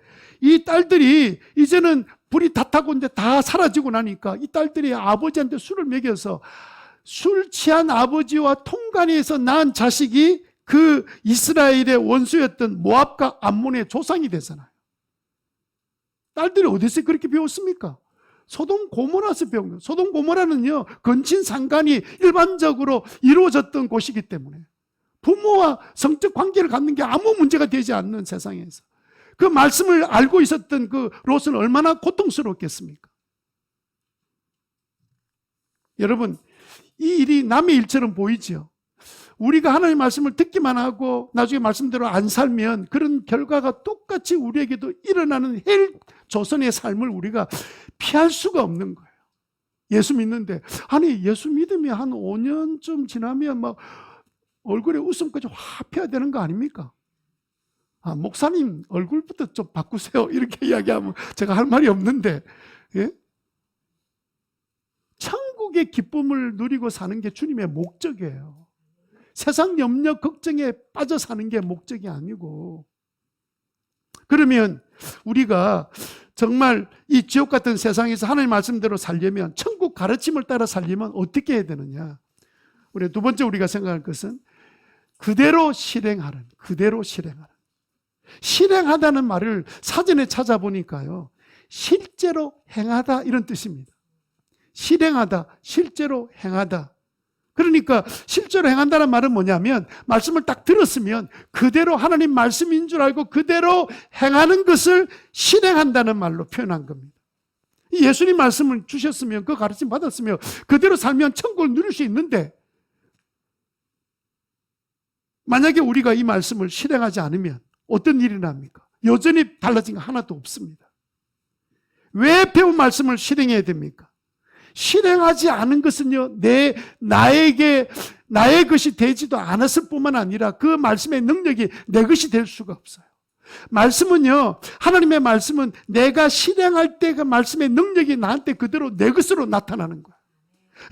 A: 이 딸들이 이제는 불이 다 타고 이제 다 사라지고 나니까 이 딸들이 아버지한테 술을 먹여서 술 취한 아버지와 통간에서 낳은 자식이 그 이스라엘의 원수였던 모압과 암몬의 조상이 되잖아요. 딸들이 어디서 그렇게 배웠습니까? 소돔 고모라에서 배운 거예요. 소돔 고모라는요, 건친상간이 일반적으로 이루어졌던 곳이기 때문에 부모와 성적 관계를 갖는 게 아무 문제가 되지 않는 세상에서 그 말씀을 알고 있었던 그 롯은 얼마나 고통스러웠겠습니까? 여러분, 이 일이 남의 일처럼 보이죠. 우리가 하나님의 말씀을 듣기만 하고 나중에 말씀대로 안 살면 그런 결과가 똑같이 우리에게도 일어나는 헬 조선의 삶을 우리가 피할 수가 없는 거예요. 예수 믿는데, 아니 예수 믿으면 한 5년쯤 지나면 막 얼굴에 웃음까지 확 펴야 되는 거 아닙니까? 목사님 얼굴부터 좀 바꾸세요 이렇게 이야기하면 제가 할 말이 없는데, 예? 천국의 기쁨을 누리고 사는 게 주님의 목적이에요. 세상 염려 걱정에 빠져 사는 게 목적이 아니고. 그러면 우리가 정말 이 지옥 같은 세상에서 하나님 말씀대로 살려면, 천국 가르침을 따라 살려면 어떻게 해야 되느냐? 우리 두 번째 우리가 생각할 것은 그대로 실행하는, 그대로 실행하는. 실행하다는 말을 사전에 찾아보니까요, 실제로 행하다 이런 뜻입니다. 실행하다, 실제로 행하다. 그러니까 실제로 행한다는 말은 뭐냐면, 말씀을 딱 들었으면 그대로 하나님 말씀인 줄 알고 그대로 행하는 것을 실행한다는 말로 표현한 겁니다. 예수님 말씀을 주셨으면, 그 가르침 받았으면 그대로 살면 천국을 누릴 수 있는데, 만약에 우리가 이 말씀을 실행하지 않으면 어떤 일이 납니까? 여전히 달라진 거 하나도 없습니다. 왜 배운 말씀을 실행해야 됩니까? 실행하지 않은 것은요, 나의 것이 되지도 않았을 뿐만 아니라 그 말씀의 능력이 내 것이 될 수가 없어요. 말씀은요, 하나님의 말씀은 내가 실행할 때 그 말씀의 능력이 나한테 그대로 내 것으로 나타나는 거예요.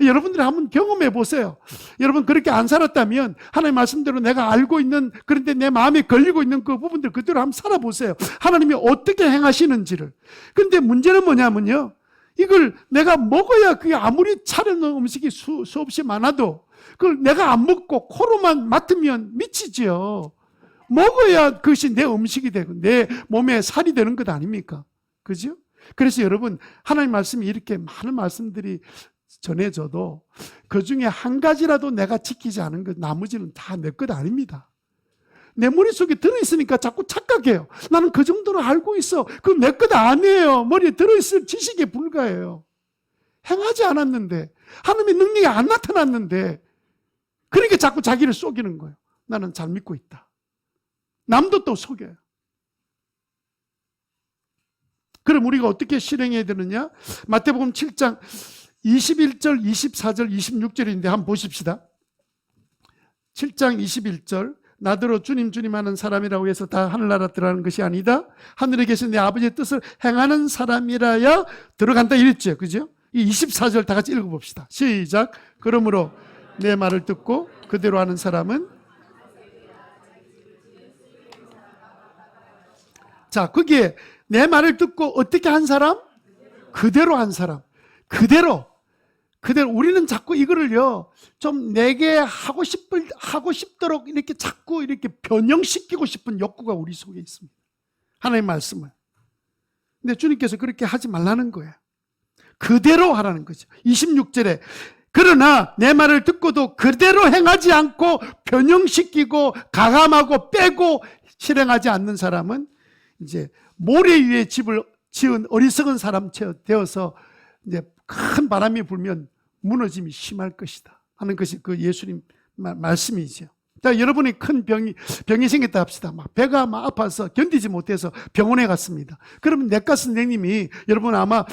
A: 여러분들이 한번 경험해 보세요. 여러분 그렇게 안 살았다면 하나님 말씀대로 내가 알고 있는, 그런데 내 마음에 걸리고 있는 그 부분들 그대로 한번 살아보세요. 하나님이 어떻게 행하시는지를. 근데 문제는 뭐냐면요, 이걸 내가 먹어야, 그게 아무리 차려놓은 음식이 수없이 많아도 그걸 내가 안 먹고 코로만 맡으면 미치지요. 먹어야 그것이 내 음식이 되고 내 몸에 살이 되는 것 아닙니까? 그죠? 그래서 여러분, 하나님 말씀이 이렇게 많은 말씀들이 전해져도 그 중에 한 가지라도 내가 지키지 않은 것, 나머지는 다 내 것 아닙니다. 내 머릿속에 들어있으니까 자꾸 착각해요. 나는 그 정도로 알고 있어. 그건 내 것 아니에요. 머리에 들어있을 지식에 불과해요. 행하지 않았는데, 하나님의 능력이 안 나타났는데, 그러니까 자꾸 자기를 속이는 거예요. 나는 잘 믿고 있다. 남도 또 속여요. 그럼 우리가 어떻게 실행해야 되느냐? 마태복음 7장 21절, 24절, 26절인데 한번 보십시다. 7장 21절, 나더러 주님 주님 하는 사람이라고 해서 다 하늘나라 들어가는 것이 아니다. 하늘에 계신 내 아버지의 뜻을 행하는 사람이라야 들어간다 이랬죠. 그죠? 이 24절 다 같이 읽어봅시다. 시작. 그러므로 내 말을 듣고 그대로 하는 사람은, 자, 거기에 내 말을 듣고 어떻게 한 사람? 그대로 한 사람. 그대로. 우리는 자꾸 이거를요, 좀 내게 하고 싶도록 이렇게 자꾸 이렇게 변형시키고 싶은 욕구가 우리 속에 있습니다. 하나님의 말씀을. 근데 주님께서 그렇게 하지 말라는 거예요. 그대로 하라는 거죠. 26절에 그러나 내 말을 듣고도 그대로 행하지 않고 변형시키고 가감하고 빼고 실행하지 않는 사람은 이제 모래 위에 집을 지은 어리석은 사람 되어서 이제 큰 바람이 불면 무너짐이 심할 것이다 하는 것이 그 예수님 말씀이죠. 자, 여러분이 큰 병이 생겼다 합시다. 막 배가 막 아파서 견디지 못해서 병원에 갔습니다. 그러면 내과 선생님이 여러분 아마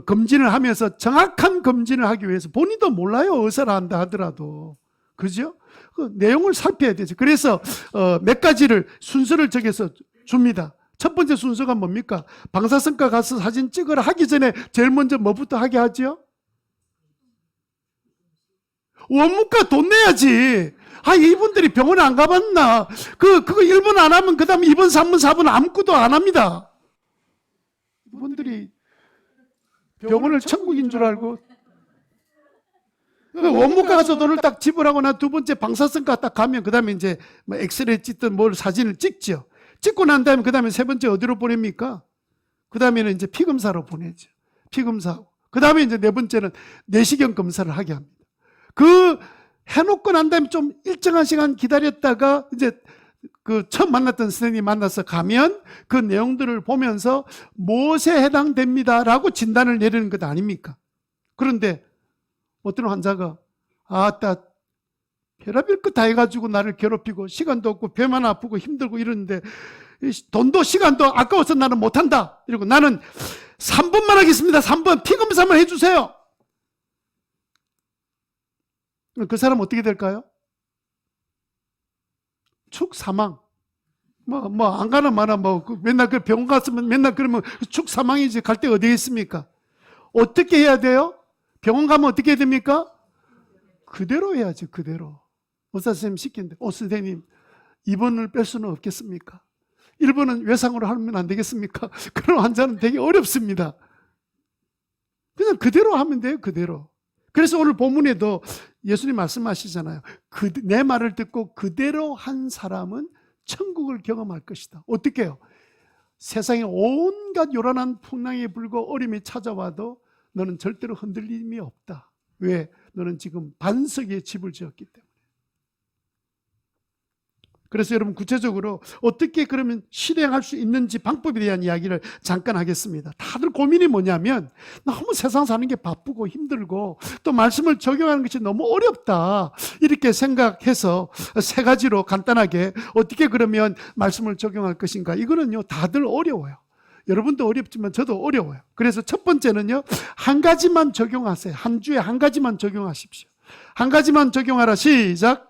A: 검진을 하면서 정확한 검진을 하기 위해서 본인도 몰라요. 의사를 한다 하더라도. 그죠? 그 내용을 살펴야 되죠. 그래서 몇 가지를 순서를 정해서 줍니다. 첫 번째 순서가 뭡니까? 방사선과 가서 사진 찍으라 하기 전에 제일 먼저 뭐부터 하게 하죠? 원무과 돈 내야지. 이분들이 병원에 안 가봤나? 그거 1번 안 하면 그 다음에 2번, 3번, 4번 아무것도 안 합니다. 이분들이 병원을 천국인 줄 알고 원무과 가서 돈을 딱 지불하고 난 두 번째 방사선과 딱 가면 그 다음에 이제 뭐 엑스레이 찍든 뭘 사진을 찍죠. 찍고 난 다음에 그 다음에 세 번째 어디로 보냅니까? 그 다음에는 이제 피검사로 보내죠. 피검사하고. 그 다음에 이제 네 번째는 내시경 검사를 하게 합니다. 해놓고 난 다음에 좀 일정한 시간 기다렸다가 이제 처음 만났던 선생님 만나서 가면 그 내용들을 보면서 무엇에 해당됩니다라고 진단을 내리는 것 아닙니까? 그런데 어떤 환자가 별의별 것 다 해가지고 나를 괴롭히고 시간도 없고 배만 아프고 힘들고 이러는데 돈도 시간도 아까워서 나는 못한다. 이러고 나는 3번만 하겠습니다. 3번 피검사만 해주세요. 그 사람 어떻게 될까요? 축 사망. 안 가나 마나 맨날 그 병원 갔으면 맨날 그러면 축 사망이지. 갈 데 어디에 있습니까? 어떻게 해야 돼요? 병원 가면 어떻게 해야 됩니까? 그대로 해야지, 그대로. 의사 선생님 시키는데, 선생님, 2번을 뺄 수는 없겠습니까? 1번은 외상으로 하면 안 되겠습니까? 그런 환자는 되게 어렵습니다. 그냥 그대로 하면 돼요, 그대로. 그래서 오늘 본문에도 예수님 말씀하시잖아요. 내 말을 듣고 그대로 한 사람은 천국을 경험할 것이다. 어떻게 해요? 세상에 온갖 요란한 풍랑이 불고 어려움이 찾아와도 너는 절대로 흔들림이 없다. 왜? 너는 지금 반석에 집을 지었기 때문에. 그래서 여러분 구체적으로 어떻게 그러면 실행할 수 있는지 방법에 대한 이야기를 잠깐 하겠습니다. 다들 고민이 뭐냐면 너무 세상 사는 게 바쁘고 힘들고 또 말씀을 적용하는 것이 너무 어렵다 이렇게 생각해서 세 가지로 간단하게 어떻게 그러면 말씀을 적용할 것인가. 이거는요 다들 어려워요. 여러분도 어렵지만 저도 어려워요. 그래서 첫 번째는요 한 가지만 적용하세요. 한 주에 한 가지만 적용하십시오. 한 가지만 적용하라. 시작.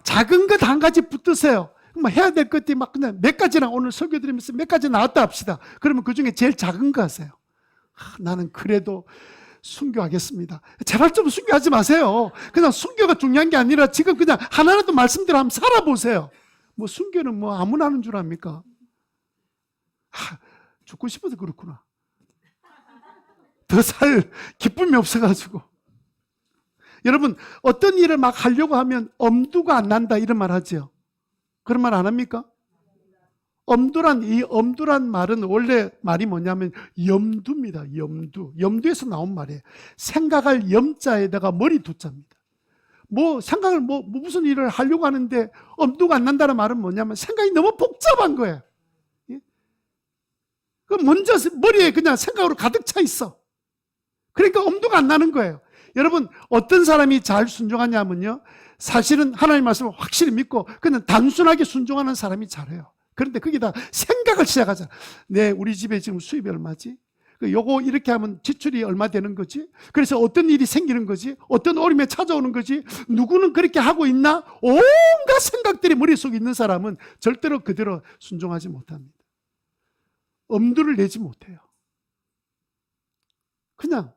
A: 작은 것 한 가지 붙드세요. 해야 될 것들이 막 그냥 몇 가지나 오늘 설교 드리면서 몇 가지 나왔다 합시다. 그러면 그 중에 제일 작은 거 하세요. 나는 그래도 순교하겠습니다. 제발 좀 순교하지 마세요. 그냥 순교가 중요한 게 아니라 지금 그냥 하나라도 말씀대로 한번 살아보세요. 순교는 아무나 하는 줄 압니까? 죽고 싶어서 그렇구나. 더 살 기쁨이 없어가지고. 여러분 어떤 일을 막 하려고 하면 엄두가 안 난다 이런 말 하죠. 그런 말 안 합니까? 이 엄두란 말은 원래 말이 뭐냐면 염두입니다. 염두에서 나온 말이에요. 생각할 염자에다가 머리 두자입니다. 생각을 무슨 일을 하려고 하는데 엄두가 안 난다는 말은 뭐냐면 생각이 너무 복잡한 거예요. 먼저 머리에 그냥 생각으로 가득 차 있어. 그러니까 엄두가 안 나는 거예요. 여러분 어떤 사람이 잘 순종하냐면요 사실은 하나님 말씀을 확실히 믿고 그냥 단순하게 순종하는 사람이 잘해요. 그런데 거기다 생각을 시작하잖아. 우리 집에 지금 수입이 얼마지? 요거 이렇게 하면 지출이 얼마 되는 거지? 그래서 어떤 일이 생기는 거지? 어떤 어려움이 찾아오는 거지? 누구는 그렇게 하고 있나? 온갖 생각들이 머릿속에 있는 사람은 절대로 그대로 순종하지 못합니다. 엄두를 내지 못해요. 그냥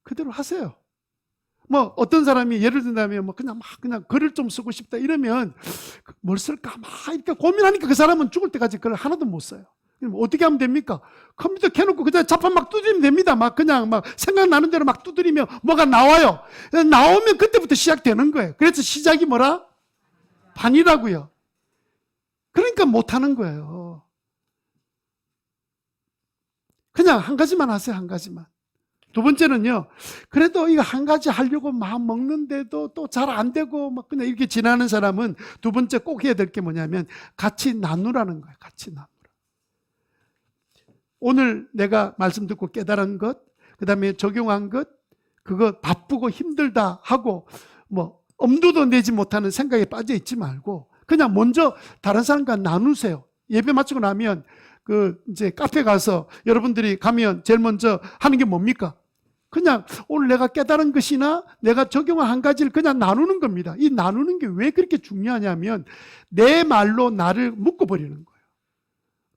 A: 그대로 하세요. 뭐 어떤 사람이 예를 든다면 뭐 그냥 글을 좀 쓰고 싶다 이러면 뭘 쓸까 막 이렇게 고민하니까 그 사람은 죽을 때까지 글을 하나도 못 써요. 그럼 어떻게 하면 됩니까? 컴퓨터 켜놓고 그냥 자판 막 두드리면 됩니다. 막 그냥 막 생각나는 대로 막 두드리면 뭐가 나와요. 나오면 그때부터 시작되는 거예요. 그래서 시작이 뭐라? 반이라고요. 그러니까 못하는 거예요. 그냥 한 가지만 하세요. 한 가지만. 두 번째는요, 그래도 이거 한 가지 하려고 마음 먹는데도 또 잘 안 되고 막 그냥 이렇게 지나는 사람은 두 번째 꼭 해야 될 게 뭐냐면 같이 나누라는 거예요. 같이 나누라. 오늘 내가 말씀 듣고 깨달은 것, 그 다음에 적용한 것, 그거 바쁘고 힘들다 하고 뭐 엄두도 내지 못하는 생각에 빠져 있지 말고 그냥 먼저 다른 사람과 나누세요. 예배 마치고 나면 이제 카페 가서 여러분들이 가면 제일 먼저 하는 게 뭡니까? 그냥 오늘 내가 깨달은 것이나 내가 적용한 한 가지를 그냥 나누는 겁니다. 이 나누는 게 왜 그렇게 중요하냐면 내 말로 나를 묶어버리는 거예요.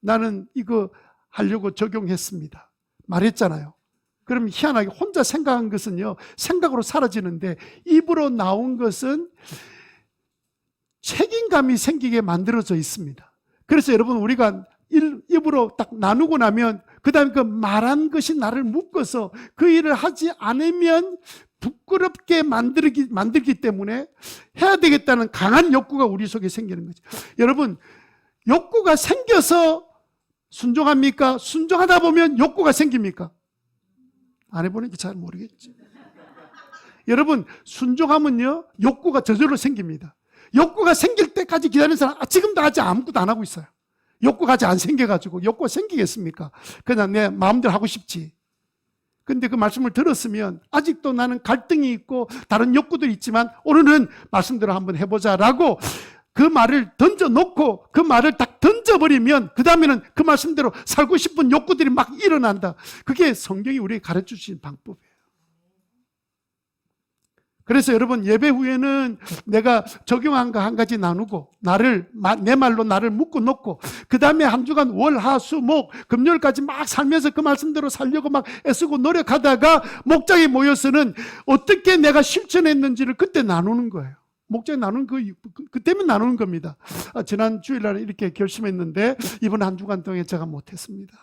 A: 나는 이거 하려고 적용했습니다. 말했잖아요. 그럼 희한하게 혼자 생각한 것은요, 생각으로 사라지는데 입으로 나온 것은 책임감이 생기게 만들어져 있습니다. 그래서 여러분 우리가 입으로 딱 나누고 나면 그 다음에 그 말한 것이 나를 묶어서 그 일을 하지 않으면 부끄럽게 만들기 때문에 해야 되겠다는 강한 욕구가 우리 속에 생기는 거죠. 여러분, 욕구가 생겨서 순종합니까? 순종하다 보면 욕구가 생깁니까? 안 해보니까 잘 모르겠지. 여러분, 순종하면요, 욕구가 저절로 생깁니다. 욕구가 생길 때까지 기다리는 사람, 지금도 아직 아무것도 안 하고 있어요. 욕구가 아직 안 생겨가지고, 욕구가 생기겠습니까? 그냥 내 마음대로 하고 싶지. 근데 그 말씀을 들었으면 아직도 나는 갈등이 있고 다른 욕구들이 있지만 오늘은 말씀대로 한번 해보자라고 그 말을 던져놓고 그 말을 딱 던져버리면 그 다음에는 그 말씀대로 살고 싶은 욕구들이 막 일어난다. 그게 성경이 우리에게 가르쳐주신 방법이에요. 그래서 여러분 예배 후에는 내가 적용한 거 한 가지 나누고 내 말로 나를 묶어놓고 그 다음에 한 주간 월, 하, 수, 목, 금요일까지 막 살면서 그 말씀대로 살려고 막 애쓰고 노력하다가 목장에 모여서는 어떻게 내가 실천했는지를 그때 나누는 거예요. 목장에 나누는 그 때문에 나누는 겁니다. 지난 주일날 이렇게 결심했는데 이번 한 주간 동안 제가 못했습니다.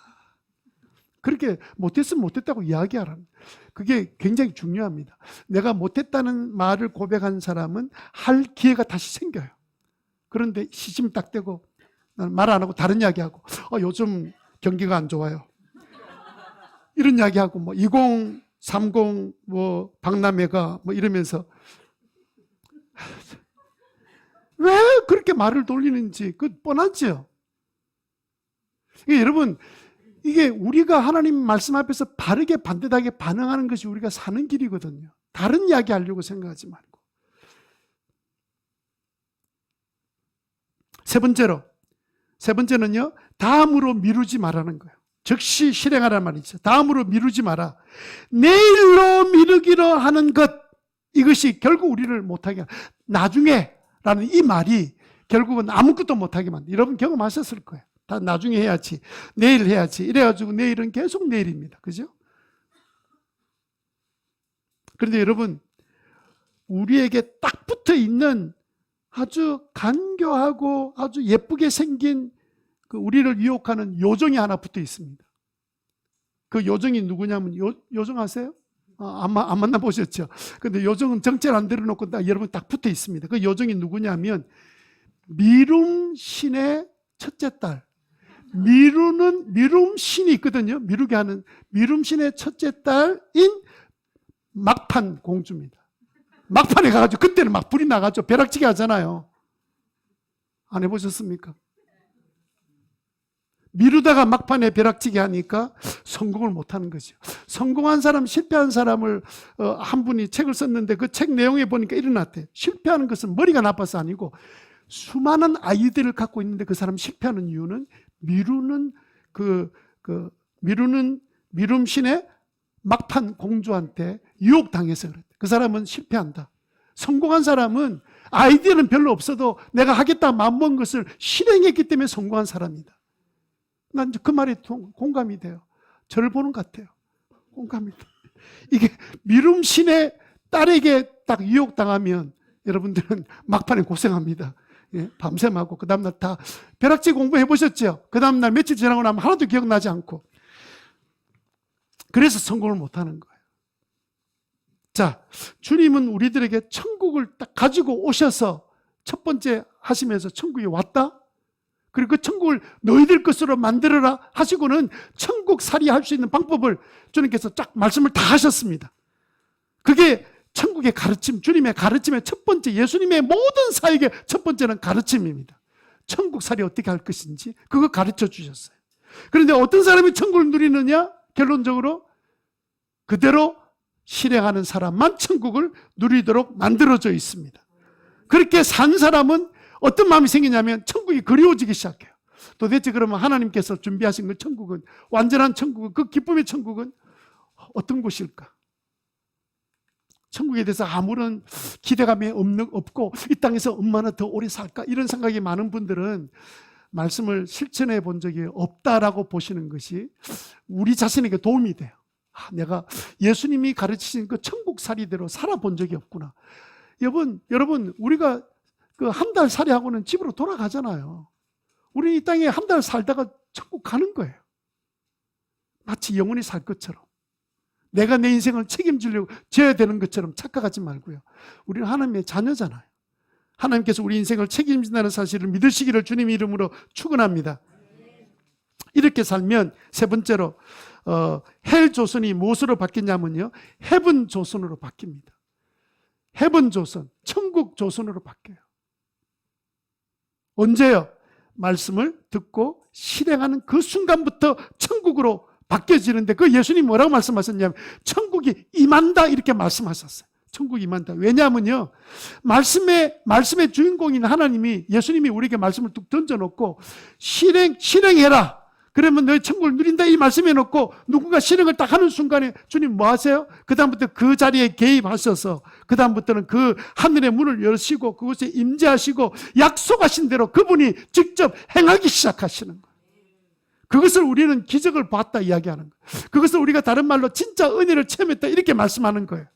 A: 그렇게 못했으면 못했다고 이야기하라는, 그게 굉장히 중요합니다. 내가 못했다는 말을 고백한 사람은 할 기회가 다시 생겨요. 그런데 시심 딱 대고 말 안 하고 다른 이야기하고 요즘 경기가 안 좋아요. 이런 이야기하고 뭐 2030 뭐 박람회가 뭐 이러면서 왜 그렇게 말을 돌리는지 그 뻔하죠. 여러분, 이게 우리가 하나님 말씀 앞에서 바르게 반듯하게 반응하는 것이 우리가 사는 길이거든요. 다른 이야기 하려고 생각하지 말고. 세 번째는요, 다음으로 미루지 말라는 거예요. 즉시 실행하라는 말이죠. 다음으로 미루지 마라. 내일로 미루기로 하는 것, 이것이 결국 우리를 못하게, 나중에 라는 이 말이 결국은 아무것도 못하게 만듭니다. 여러분 경험하셨을 거예요. 다 나중에 해야지, 내일 해야지, 이래가지고 내일은 계속 내일입니다. 그죠? 그런데 여러분, 우리에게 딱 붙어 있는 아주 간교하고 아주 예쁘게 생긴 그 우리를 유혹하는 요정이 하나 붙어 있습니다. 그 요정이 누구냐면, 요정 아세요? 안 만나보셨죠? 근데 요정은 정체를 안 들어놓고 여러분 딱 붙어 있습니다. 그 요정이 누구냐면, 미룸신의 첫째 딸. 미룸신이 있거든요. 미루게 하는 미룸신의 첫째 딸인 막판 공주입니다. 막판에 가가지고 그때는 막 불이 나가지고 벼락치기 하잖아요. 안 해보셨습니까? 미루다가 막판에 벼락치기 하니까 성공을 못하는 거죠. 성공한 사람, 실패한 사람을 한 분이 책을 썼는데 그 책 내용에 보니까 일어났대. 실패하는 것은 머리가 나빠서 아니고 수많은 아이디어를 갖고 있는데 그 사람 실패하는 이유는 미루는 미룸신의 막판 공주한테 유혹당해서 그랬대. 그 사람은 실패한다. 성공한 사람은 아이디어는 별로 없어도 내가 하겠다 마음먹은 것을 실행했기 때문에 성공한 사람이다. 난 그 말에 공감이 돼요. 저를 보는 것 같아요. 공감합니다. 이게 미룸신의 딸에게 딱 유혹당하면 여러분들은 막판에 고생합니다. 예, 밤샘하고 그 다음날 다 벼락치 공부해 보셨죠? 그 다음날 며칠 지나고 나면 하나도 기억나지 않고, 그래서 성공을 못하는 거예요. 자, 주님은 우리들에게 천국을 딱 가지고 오셔서 첫 번째 하시면서 천국이 왔다? 그리고 그 천국을 너희들 것으로 만들어라 하시고는 천국 살이 할 수 있는 방법을 주님께서 쫙 말씀을 다 하셨습니다. 그게 천국의 가르침, 주님의 가르침의 첫 번째, 예수님의 모든 사역의 첫 번째는 가르침입니다. 천국 살이 어떻게 할 것인지 그거 가르쳐 주셨어요. 그런데 어떤 사람이 천국을 누리느냐? 결론적으로 그대로 실행하는 사람만 천국을 누리도록 만들어져 있습니다. 그렇게 산 사람은 어떤 마음이 생기냐면 천국이 그리워지기 시작해요. 도대체 그러면 하나님께서 준비하신 그 천국은, 완전한 천국은, 그 기쁨의 천국은 어떤 곳일까? 천국에 대해서 아무런 기대감이 없고 이 땅에서 얼마나 더 오래 살까? 이런 생각이 많은 분들은 말씀을 실천해 본 적이 없다라고 보시는 것이 우리 자신에게 도움이 돼요. 내가 예수님이 가르치신 그 천국살이대로 살아본 적이 없구나. 여러분 우리가 그 한 달 살이하고는 집으로 돌아가잖아요. 우리 이 땅에 한 달 살다가 천국 가는 거예요. 마치 영원히 살 것처럼. 내가 내 인생을 책임지려고 져야 되는 것처럼 착각하지 말고요. 우리는 하나님의 자녀잖아요. 하나님께서 우리 인생을 책임진다는 사실을 믿으시기를 주님 이름으로 축원합니다. 이렇게 살면 세 번째로 헬 조선이 무엇으로 바뀌냐면요, 헤븐 조선으로 바뀝니다. 헤븐 조선, 천국 조선으로 바뀌어요. 언제요? 말씀을 듣고 실행하는 그 순간부터 천국으로 바뀌어지는데, 그 예수님이 뭐라고 말씀하셨냐면 천국이 임한다 이렇게 말씀하셨어요. 천국이 임한다. 왜냐하면요, 말씀의 주인공인 하나님이, 예수님이 우리에게 말씀을 뚝 던져놓고 실행해라. 그러면 너희 천국을 누린다 이 말씀해 놓고 누군가 실행을 딱 하는 순간에 주님 뭐 하세요? 그 다음부터 그 자리에 개입하셔서 그 다음부터는 그 하늘의 문을 여시고 그곳에 임재하시고 약속하신 대로 그분이 직접 행하기 시작하시는 거예요. 그것을 우리는 기적을 봤다 이야기하는 거예요. 그것을 우리가 다른 말로 진짜 은혜를 체험했다 이렇게 말씀하는 거예요.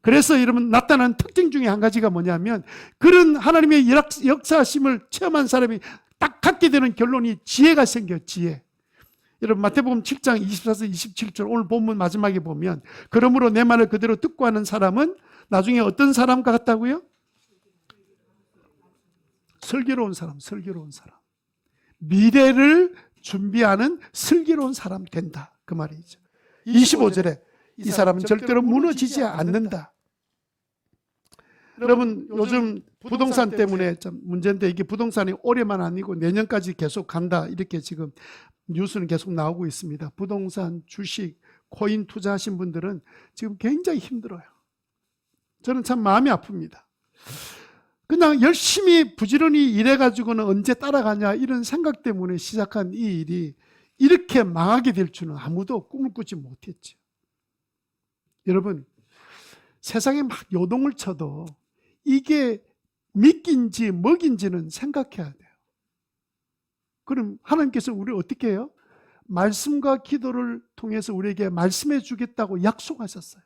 A: 그래서 여러분 나타난 특징 중에 한 가지가 뭐냐면, 그런 하나님의 역사하심을 체험한 사람이 딱 갖게 되는 결론이 지혜가 생겨요. 지혜. 여러분 마태복음 7장 24절 27절 오늘 본문 마지막에 보면, 그러므로 내 말을 그대로 듣고 하는 사람은 나중에 어떤 사람과 같다고요? 슬기로운 사람. 미래를 준비하는 슬기로운 사람 된다. 그 말이죠. 25절에 이 사람은 절대로 무너지지 않는다. 여러분 요즘 부동산 때문에 좀 문제인데, 이게 부동산이 올해만 아니고 내년까지 계속 간다 이렇게 지금 뉴스는 계속 나오고 있습니다. 부동산, 주식, 코인 투자하신 분들은 지금 굉장히 힘들어요. 저는 참 마음이 아픕니다. 그냥 열심히 부지런히 일해가지고는 언제 따라가냐 이런 생각 때문에 시작한 이 일이 이렇게 망하게 될 줄은 아무도 꿈을 꾸지 못했죠. 여러분 세상에 막 요동을 쳐도 이게 미끼인지 먹인지는 생각해야 돼요. 그럼 하나님께서 우리를 어떻게 해요? 말씀과 기도를 통해서 우리에게 말씀해 주겠다고 약속하셨어요.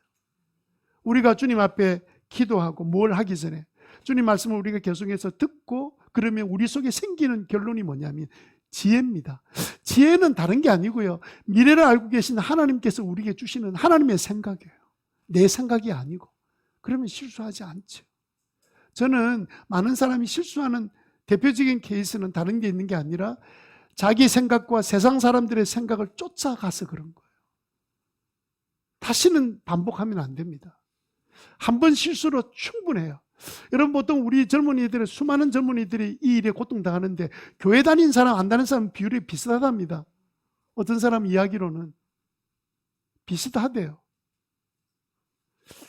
A: 우리가 주님 앞에 기도하고 뭘 하기 전에 주님 말씀을 우리가 계속해서 듣고, 그러면 우리 속에 생기는 결론이 뭐냐면 지혜입니다. 지혜는 다른 게 아니고요, 미래를 알고 계신 하나님께서 우리에게 주시는 하나님의 생각이에요. 내 생각이 아니고. 그러면 실수하지 않죠. 저는 많은 사람이 실수하는 대표적인 케이스는 다른 게 있는 게 아니라 자기 생각과 세상 사람들의 생각을 쫓아가서 그런 거예요. 다시는 반복하면 안 됩니다. 한 번 실수로 충분해요. 여러분 보통 우리 젊은이들은, 수많은 젊은이들이 이 일에 고통당하는데 교회 다닌 사람 안 다닌 사람 비율이 비슷하답니다. 어떤 사람 이야기로는 비슷하대요.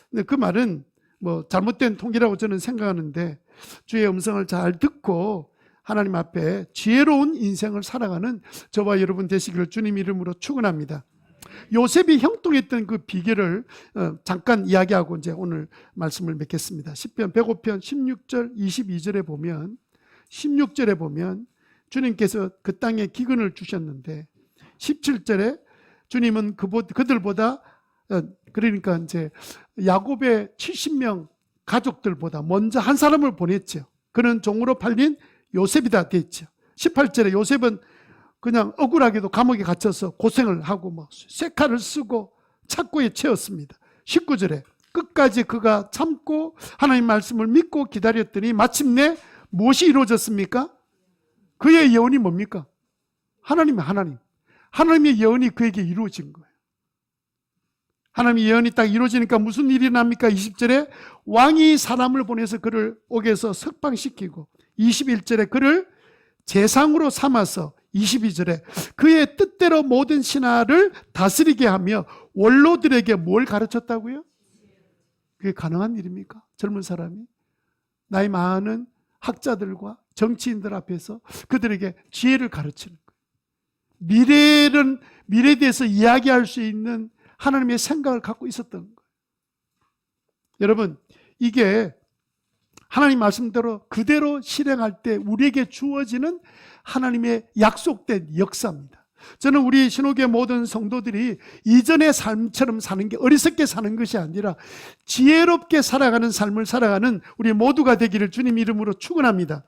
A: 근데 그 말은 뭐 잘못된 통계라고 저는 생각하는데, 주의 음성을 잘 듣고 하나님 앞에 지혜로운 인생을 살아가는 저와 여러분 되시기를 주님 이름으로 축원합니다. 요셉이 형통했던 그 비결을 잠깐 이야기하고 이제 오늘 말씀을 맺겠습니다. 시편 105편 16절 22절에 보면, 16절에 보면 주님께서 그 땅에 기근을 주셨는데 17절에 주님은 그들보다 그러니까 이제 야곱의 70명 가족들보다 먼저 한 사람을 보냈죠. 그는 종으로 팔린 요셉이다 됐죠. 18절에 요셉은 그냥 억울하게도 감옥에 갇혀서 고생을 하고 막 쇠칼을 쓰고 착고에 채웠습니다. 19절에 끝까지 그가 참고 하나님 말씀을 믿고 기다렸더니 마침내 무엇이 이루어졌습니까? 그의 예언이 뭡니까? 하나님의 예언이 그에게 이루어진 거예요. 하나님의 예언이 딱 이루어지니까 무슨 일이 납니까? 20절에 왕이 사람을 보내서 그를 옥에서 석방시키고 21절에 그를 재상으로 삼아서 22절에 그의 뜻대로 모든 신하를 다스리게 하며 원로들에게 뭘 가르쳤다고요? 그게 가능한 일입니까? 젊은 사람이 나이 많은 학자들과 정치인들 앞에서 그들에게 지혜를 가르치는 거예요. 미래에 대해서 이야기할 수 있는 하나님의 생각을 갖고 있었던 거예요. 여러분, 이게 하나님 말씀대로 그대로 실행할 때 우리에게 주어지는 하나님의 약속된 역사입니다. 저는 우리 신호교회 모든 성도들이 이전의 삶처럼 사는 게 어리석게 사는 것이 아니라 지혜롭게 살아가는 삶을 살아가는 우리 모두가 되기를 주님 이름으로 축원합니다.